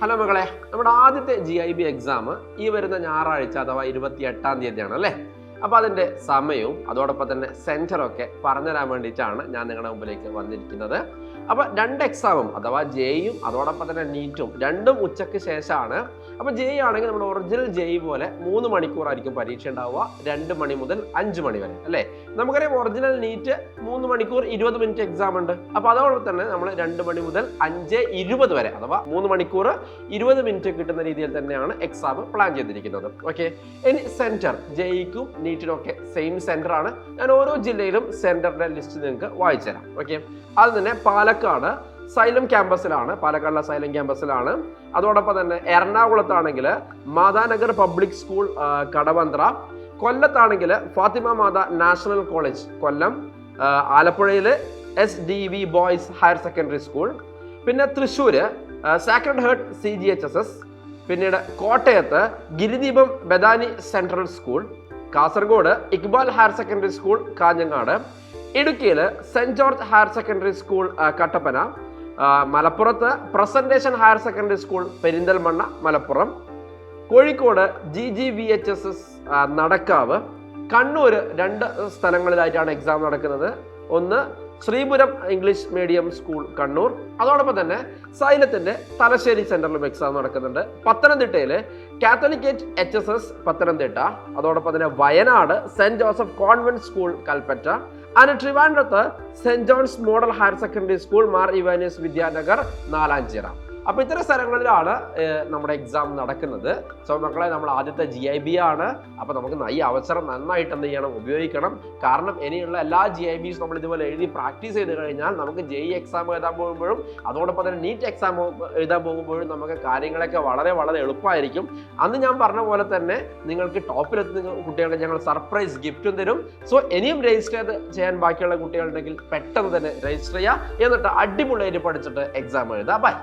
Hello മകളെ, നമ്മുടെ ആദ്യത്തെ GIB എക്സാം ഈ വരുന്ന ഞായറാഴ്ച അഥവാ 28-ാം തീയതിയാണ് അല്ലേ. അപ്പോൾ അതിൻ്റെ സമയവും അതോടൊപ്പം തന്നെ സെൻറ്ററൊക്കെ പറഞ്ഞുതരാൻ വേണ്ടിയിട്ടാണ് ഞാൻ നിങ്ങളുടെ മുമ്പിലേക്ക് വന്നിരിക്കുന്നത്. അപ്പോൾ 2 എക്സാമും അഥവാ ജെയും അതോടൊപ്പം തന്നെ നീറ്റും രണ്ടും ഉച്ചയ്ക്ക് ശേഷമാണ്. അപ്പോൾ ജെ ആണെങ്കിൽ നമ്മുടെ ഒറിജിനൽ ജെ പോലെ 3 മണിക്കൂറായിരിക്കും പരീക്ഷ ഉണ്ടാവുക, 2 മണി മുതൽ 5 മണി വരെ അല്ലേ. നമുക്കറിയാം ഒറിജിനൽ നീറ്റ് 3 മണിക്കൂർ 20 മിനിറ്റ് എക്സാം ഉണ്ട്. അപ്പോൾ അതോടൊപ്പം തന്നെ നമ്മൾ 2 മണി മുതൽ 5:20 വരെ അഥവാ 3 മണിക്കൂർ 20 മിനിറ്റ് കിട്ടുന്ന രീതിയിൽ തന്നെയാണ് എക്സാം പ്ലാൻ ചെയ്തിരിക്കുന്നത്. ഓക്കെ, ഇനി സെൻറ്റർ ജെയ്ക്കും നീറ്റിനൊക്കെ സെയിം സെൻറ്റർ ആണ്. ഞാൻ ഓരോ ജില്ലയിലും സെൻറ്ററിൻ്റെ ലിസ്റ്റ് നിങ്ങൾക്ക് വായിച്ചു തരാം. ഓക്കെ, അത് തന്നെ പാലക്കാട് സൈലം ക്യാമ്പസിലാണ്, പാലക്കാടുള്ള സൈലം ക്യാമ്പസിലാണ്. അതോടൊപ്പം തന്നെ എറണാകുളത്താണെങ്കിൽ മാതാനഗർ പബ്ലിക് സ്കൂൾ കടവന്ത്ര, കൊല്ലത്താണെങ്കിൽ ഫാത്തിമ മാത നാഷണൽ കോളേജ് കൊല്ലം, ആലപ്പുഴയിൽ SDV boys higher secondary school, പിന്നെ തൃശ്ശൂർ സാക്രഡ് ഹേർട്ട് CGHSS, പിന്നീട് കോട്ടയത്ത് Girideepam Bethany central school, Kasaragod Iqbal higher secondary school Kanhangad, ഇടുക്കിയിൽ saint George higher secondary school Kattappana, മലപ്പുറത്ത് presentation higher secondary school Perinthalmanna Malappuram, Kozhikode GGVHSS Nadakkavu, Kannur 2 സ്ഥലങ്ങളിലായിട്ടാണ് എക്സാം നടക്കുന്നത്. ഒന്ന് Sreepuram English medium school Kannur, അതോടൊപ്പം തന്നെ സൈലത്തിന്റെ തലശ്ശേരി സെന്ററിലും എക്സാം നടക്കുന്നുണ്ട്. പത്തനംതിട്ടയിൽ കാത്തലിക്കേറ്റ് HSS പത്തനംതിട്ട, അതോടൊപ്പം തന്നെ Wayanad saint Joseph convent school Kalpetta, ട്രിവാൻഡ്രത്ത് saint John's model higher secondary school Mar Ivanios Vidyanagar Nalanchira. അപ്പോൾ ഇത്തരം സ്ഥലങ്ങളിലാണ് നമ്മുടെ എക്സാം നടക്കുന്നത്. സോ മക്കളെ, നമ്മൾ ആദ്യത്തെ GIB ആണ്. അപ്പോൾ നമുക്ക് ഈ അവസരം നന്നായിട്ട് എന്ത് ചെയ്യണം, ഉപയോഗിക്കണം. കാരണം ഇനിയുള്ള എല്ലാ GIBs നമ്മൾ ഇതുപോലെ എഴുതി പ്രാക്ടീസ് ചെയ്ത് കഴിഞ്ഞാൽ നമുക്ക് JEE എക്സാം എഴുതാൻ പോകുമ്പോഴും അതോടൊപ്പം തന്നെ നീറ്റ് എക്സാം എഴുതാൻ പോകുമ്പോഴും നമുക്ക് കാര്യങ്ങളൊക്കെ വളരെ വളരെ എളുപ്പമായിരിക്കും. അന്ന് ഞാൻ പറഞ്ഞ പോലെ തന്നെ നിങ്ങൾക്ക് ടോപ്പിലെത്തുന്ന കുട്ടികൾക്ക് ഞങ്ങൾ സർപ്രൈസ് ഗിഫ്റ്റും തരും. സോ ഇനിയും രജിസ്റ്റർ ചെയ്യാൻ ബാക്കിയുള്ള കുട്ടികളുണ്ടെങ്കിൽ പെട്ടെന്ന് തന്നെ രജിസ്റ്റർ ചെയ്യുക, എന്നിട്ട് അടിപൊളിയായിട്ട് പഠിച്ചിട്ട് എക്സാം എഴുതാം. ബൈ.